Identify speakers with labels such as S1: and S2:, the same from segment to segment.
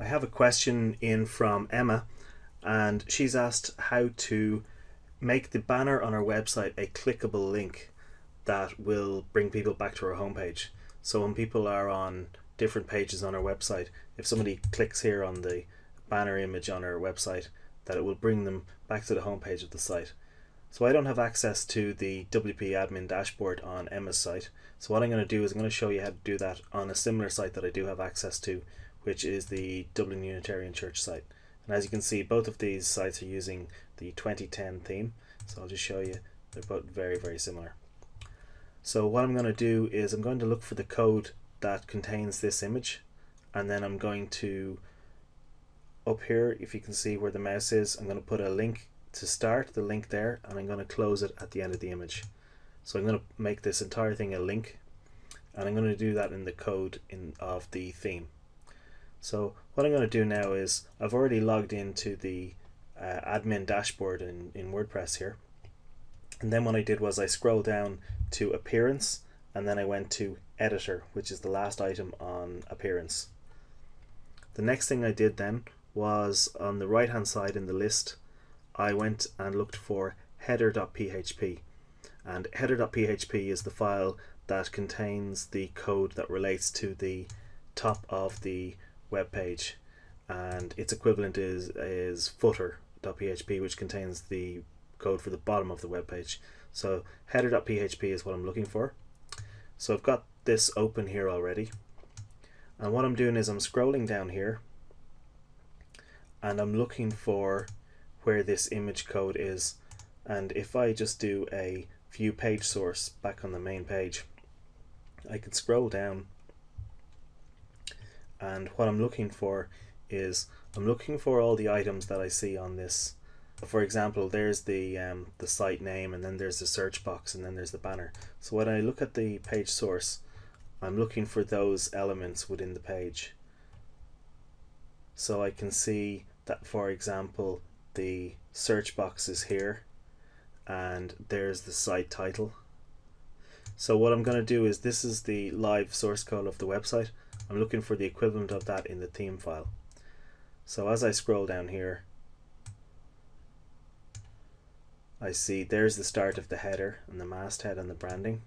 S1: have a question in from Emma, and she's asked how to make the banner on our website a clickable link that will bring people back to our homepage. So when people are on different pages on our website, if somebody clicks here on the banner image on our website, that it will bring them back to the homepage of the site. So I don't have access to the WP admin dashboard on Emma's site. So what I'm going to do is I'm going to show you how to do that on a similar site that I do have access to, which is the Dublin Unitarian Church site. And as you can see, both of these sites are using the 2010 theme. So I'll just show you, they're both very similar. So what I'm going to do is I'm going to look for the code that contains this image, and then I'm going to, up here, if you can see where the mouse is, I'm going to put a link to start, the link there, and I'm going to close it at the end of the image. So I'm going to make this entire thing a link, and I'm going to do that in the code of the theme. So what I'm going to do now is I've already logged into the admin dashboard in WordPress here, and then what I did was I scrolled down to appearance, and then I went to editor, which is the last item on appearance. The next thing I did then was on the right hand side in the list, I went and looked for header.php, and header.php is the file that contains the code that relates to the top of the web page, and its equivalent is footer.php, which contains the code for the bottom of the web page. So header.php is what I'm looking for. So I've got this open here already, and what I'm doing is I'm scrolling down here and I'm looking for where this image code is. And if I just do a view page source back on the main page, I can scroll down, and what I'm looking for is I'm looking for all the items that I see on this. For example, there's the site name, and then there's the search box, and then there's the banner. So when I look at the page source, I'm looking for those elements within the page. So I can see that, for example, the search box is here, and there's the site title. So what I'm going to do is, this is the live source code of the website. I'm looking for the equivalent of that in the theme file. So as I scroll down here, I see there's the start of the header and the masthead and the branding,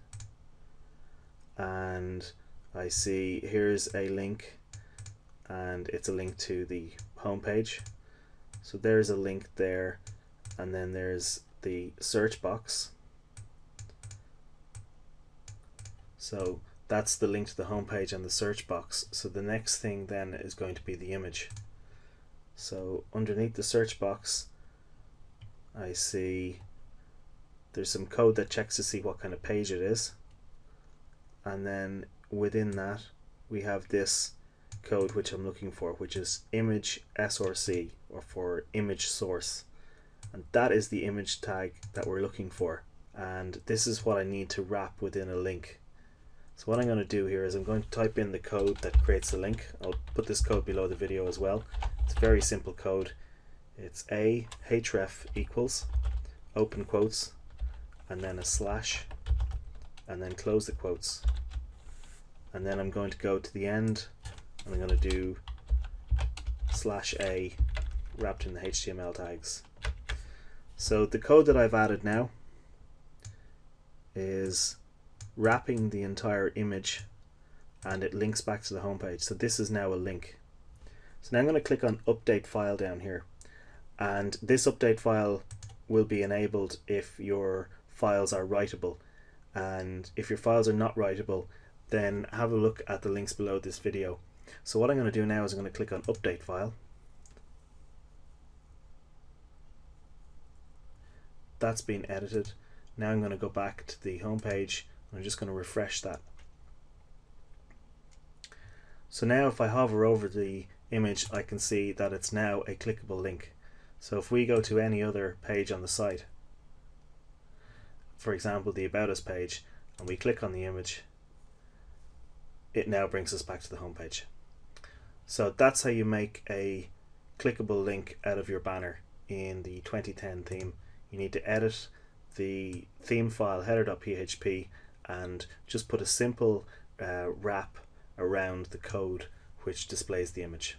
S1: and I see here's a link, and it's a link to the home page. So there's a link there, and then there's the search box. So that's the link to the home page and the search box. So the next thing then is going to be the image. So underneath the search box, I see there's some code that checks to see what kind of page it is, and then within that we have this code which I'm looking for, which is image src, or for image source, and that is the image tag that we're looking for, and this is what I need to wrap within a link. So what I'm going to do here is I'm going to type in the code that creates the link. I'll put this code below the video as well. It's a very simple code. It's a href equals open quotes and then a slash and then close the quotes, and then I'm going to go to the end and I'm going to do /a wrapped in the HTML tags. So the code that I've added now is wrapping the entire image, and it links back to the home page. So this is now a link. So now I'm going to click on update file down here, and this update file will be enabled if your files are writable, and if your files are not writable, then have a look at the links below this video. So what I'm going to do now is I'm going to click on update file. That's been edited. Now I'm going to go back to the home page, and I'm just going to refresh that. So now if I hover over the image, I can see that it's now a clickable link. So if we go to any other page on the site, for example the About Us page, and we click on the image, it now brings us back to the home page. So that's how you make a clickable link out of your banner in the 2010 theme. You need to edit the theme file header.php and just put a simple wrap around the code which displays the image.